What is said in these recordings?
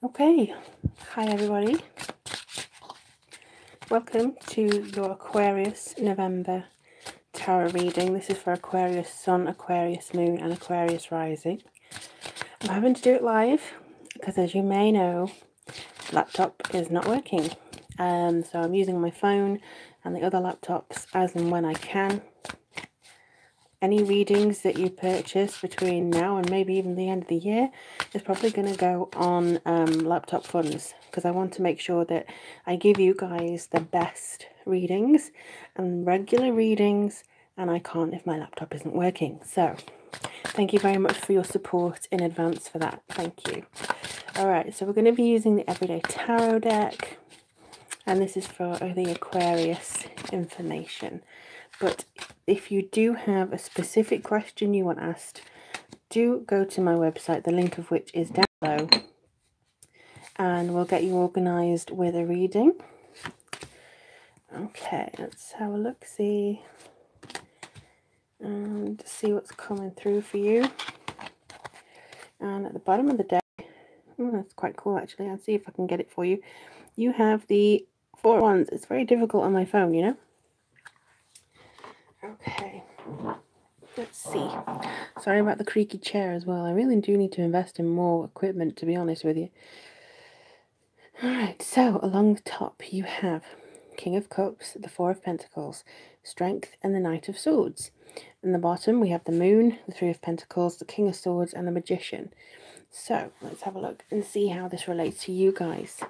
Okay, hi everybody. Welcome to your Aquarius November tarot reading. This is for Aquarius Sun, Aquarius Moon and Aquarius Rising. I'm having to do it live because, as you may know, the laptop is not working. So I'm using my phone and the other laptops as and when I can. Any readings that you purchase between now and maybe even the end of the year is probably going to go on laptop funds, because I want to make sure that I give you guys the best readings and regular readings, and I can't if my laptop isn't working. So thank you very much for your support in advance for that. Thank you. Alright, so we're going to be using the Everyday Tarot deck, and this is for the Aquarius information. But if you do have a specific question you want asked, do go to my website, the link of which is down below, and we'll get you organised with a reading. Okay, let's have a look, see, and see what's coming through for you. And at the bottom of the deck, that's quite cool actually, I'll see if I can get it for you. You have the 4 wands. It's very difficult on my phone, you know. Okay, let's see. Sorry about the creaky chair as well. I really do need to invest in more equipment, to be honest with you. Alright, so along the top you have King of Cups, the 4 of Pentacles, Strength and the Knight of Swords. In the bottom we have the Moon, the 3 of Pentacles, the King of Swords and the Magician. So let's have a look and see how this relates to you guys.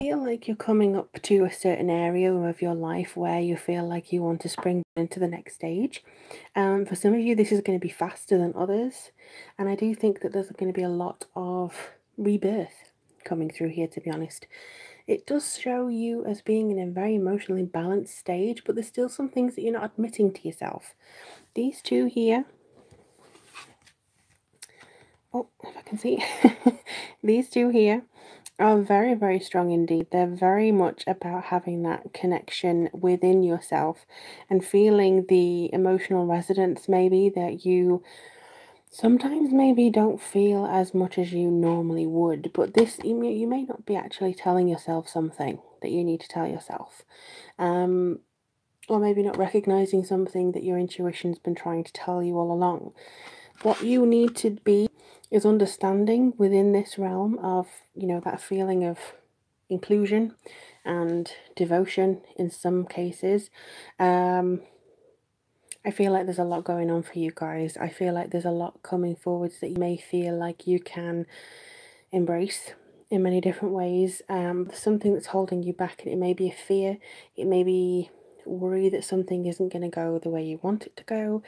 Feel like you're coming up to a certain area of your life where you feel like you want to spring into the next stage. For some of you this is going to be faster than others, and I do think that there's going to be a lot of rebirth coming through here, to be honest. It does show you as being in a very emotionally balanced stage, but there's still some things that you're not admitting to yourself. These two here, oh, if I can see, these two here are very, very strong indeed. They're very much about having that connection within yourself and feeling the emotional resonance maybe that you sometimes maybe don't feel as much as you normally would. But this, you may not be actually telling yourself something that you need to tell yourself. Or maybe not recognizing something that your intuition's been trying to tell you all along. What you need to be is understanding within this realm of, you know, that feeling of inclusion and devotion in some cases. I feel like there's a lot going on for you guys. I feel like there's a lot coming forwards that you may feel like you can embrace in many different ways. There's something that's holding you back, and it may be a fear, it may be worry that something isn't going to go the way you want it to go.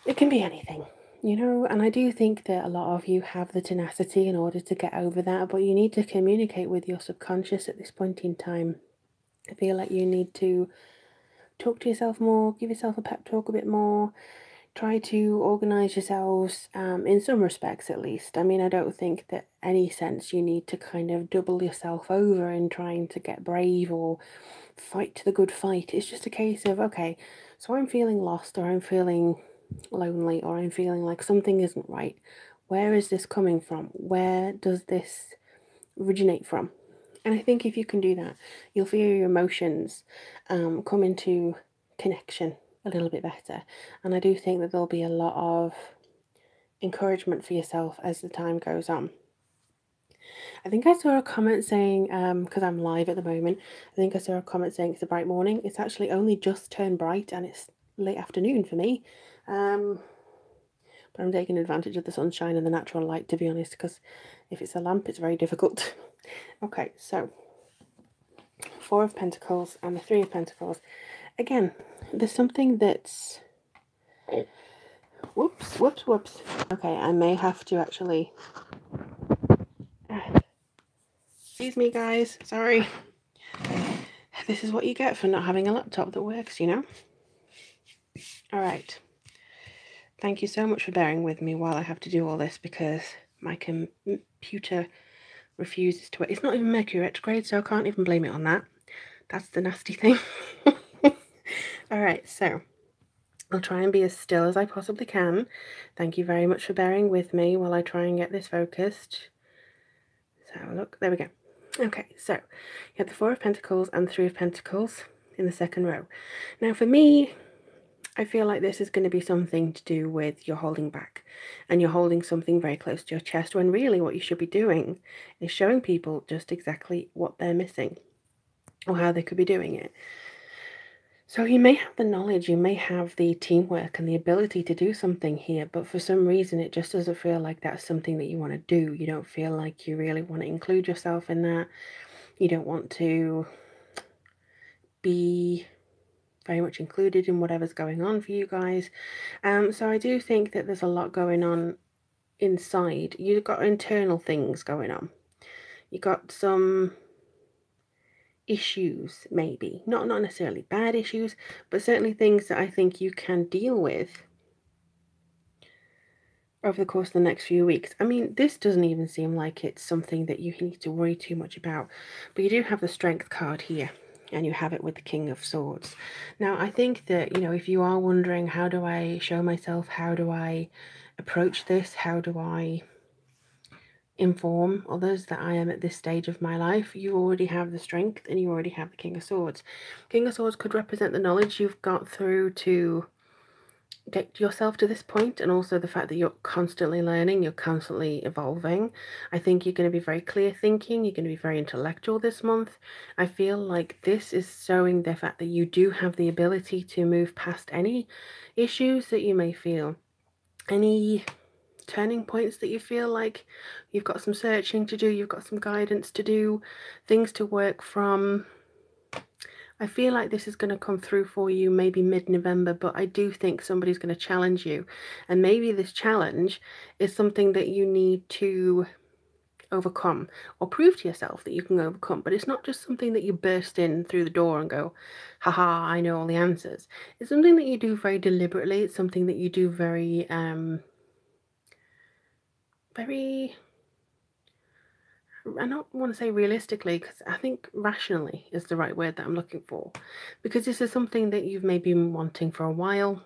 It can be anything, you know, and I do think that a lot of you have the tenacity in order to get over that, but you need to communicate with your subconscious at this point in time. I feel like you need to talk to yourself more, give yourself a pep talk a bit more, try to organise yourselves, in some respects at least. I mean, I don't think that any sense you need to kind of double yourself over in trying to get brave or fight the good fight. It's just a case of, okay, so I'm feeling lost, or I'm feeling lonely, or I'm feeling like something isn't right. Where is this coming from? Where does this originate from? And I think if you can do that, you'll feel your emotions come into connection a little bit better. And I do think that there'll be a lot of encouragement for yourself as the time goes on. I think I saw a comment saying, because I'm live at the moment, I think I saw a comment saying it's a bright morning. It's actually only just turned bright and it's late afternoon for me. But I'm taking advantage of the sunshine and the natural light, to be honest, because if it's a lamp, it's very difficult. Okay, so 4 of Pentacles and the 3 of Pentacles. Again, there's something that's... Whoops. Okay, I may have to actually... Excuse me, guys. Sorry. This is what you get for not having a laptop that works, you know? Alright. Thank you so much for bearing with me while I have to do all this, because my computer refuses to... It's not even Mercury retrograde, so I can't even blame it on that. That's the nasty thing. Alright, so I'll try and be as still as I possibly can. Thank you very much for bearing with me while I try and get this focused. So look, there we go. Okay, so you have the Four of Pentacles and the Three of Pentacles in the second row. Now for me, I feel like this is going to be something to do with you're holding back and you're holding something very close to your chest, when really what you should be doing is showing people just exactly what they're missing or how they could be doing it. So you may have the knowledge, you may have the teamwork and the ability to do something here, but for some reason it just doesn't feel like that's something that you want to do. You don't feel like you really want to include yourself in that. You don't want to be very much included in whatever's going on for you guys. So I do think that there's a lot going on inside. You've got internal things going on. You got some issues, maybe not necessarily bad issues, but certainly things that I think you can deal with over the course of the next few weeks. I mean, this doesn't even seem like it's something that you need to worry too much about, but you do have the Strength card here, and you have it with the King of Swords. Now, I think that, you know, if you are wondering, how do I show myself? How do I approach this? How do I inform others that I am at this stage of my life? You already have the Strength and you already have the King of Swords. King of Swords could represent the knowledge you've got through to get yourself to this point, and also the fact that you're constantly learning, you're constantly evolving. I think you're going to be very clear thinking, you're going to be very intellectual this month. I feel like this is showing the fact that you do have the ability to move past any issues that you may feel, any turning points that you feel like you've got some searching to do, you've got some guidance to do, things to work from. I feel like this is going to come through for you maybe mid-November, but I do think somebody's going to challenge you, and maybe this challenge is something that you need to overcome or prove to yourself that you can overcome. But it's not just something that you burst in through the door and go, haha, I know all the answers. It's something that you do very deliberately. It's something that you do very I don't want to say realistically, because I think rationally is the right word that I'm looking for, because this is something that you've maybe been wanting for a while.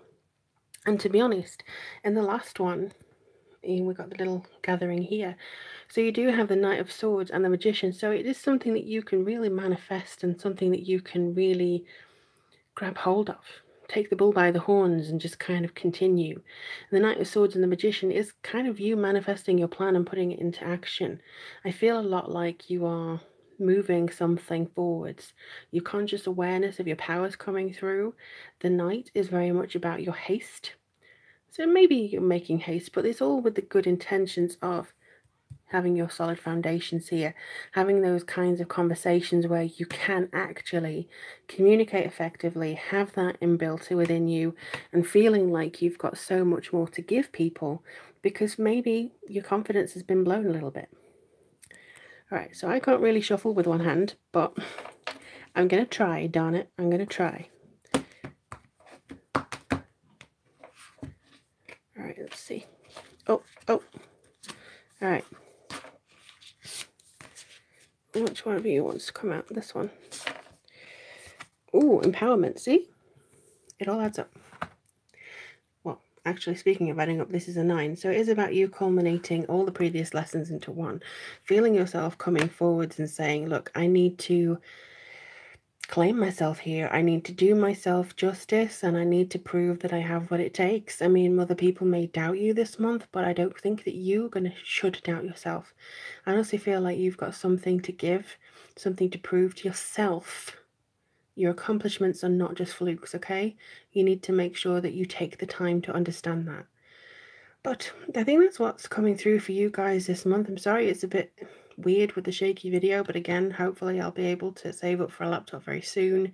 And to be honest, in the last one, we got the little gathering here, so you do have the Knight of Swords and the Magician, so it is something that you can really manifest and something that you can really grab hold of. Take the bull by the horns and just kind of continue. And the Knight of Swords and the Magician is kind of you manifesting your plan and putting it into action. I feel a lot like you are moving something forwards. Your conscious awareness of your powers coming through. The Knight is very much about your haste. So maybe you're making haste, but it's all with the good intentions of having your solid foundations here, having those kinds of conversations where you can actually communicate effectively, have that inbuilt within you, and feeling like you've got so much more to give people because maybe your confidence has been blown a little bit. All right, so I can't really shuffle with one hand, but I'm going to try, darn it, I'm going to try. All right, let's see. Oh, all right. Which one of you wants to come out? This one. Ooh, empowerment. See? It all adds up. Well, actually, speaking of adding up, this is a 9. So it is about you culminating all the previous lessons into one. Feeling yourself coming forwards and saying, look, I need to claim myself here. I need to do myself justice, and I need to prove that I have what it takes. I mean, other people may doubt you this month, but I don't think that you should doubt yourself. I honestly feel like you've got something to give, something to prove to yourself. Your accomplishments are not just flukes, okay? You need to make sure that you take the time to understand that. But I think that's what's coming through for you guys this month. I'm sorry it's a bit weird with the shaky video, but again, hopefully I'll be able to save up for a laptop very soon,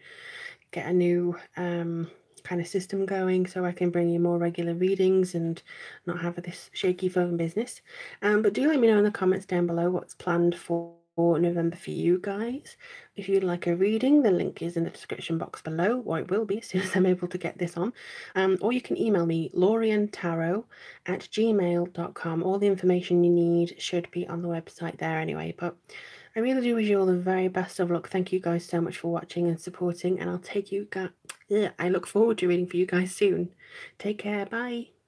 get a new kind of system going so I can bring you more regular readings and not have this shaky phone business. But do let me know in the comments down below what's planned for November for you guys. If you'd like a reading, the link is in the description box below, or it will be as soon as I'm able to get this on. Or you can email me, lorientarot@gmail.com. All the information you need should be on the website there anyway. But I really do wish you all the very best of luck. Thank you guys so much for watching and supporting, and I'll take you Yeah, I look forward to reading for you guys soon. Take care. Bye.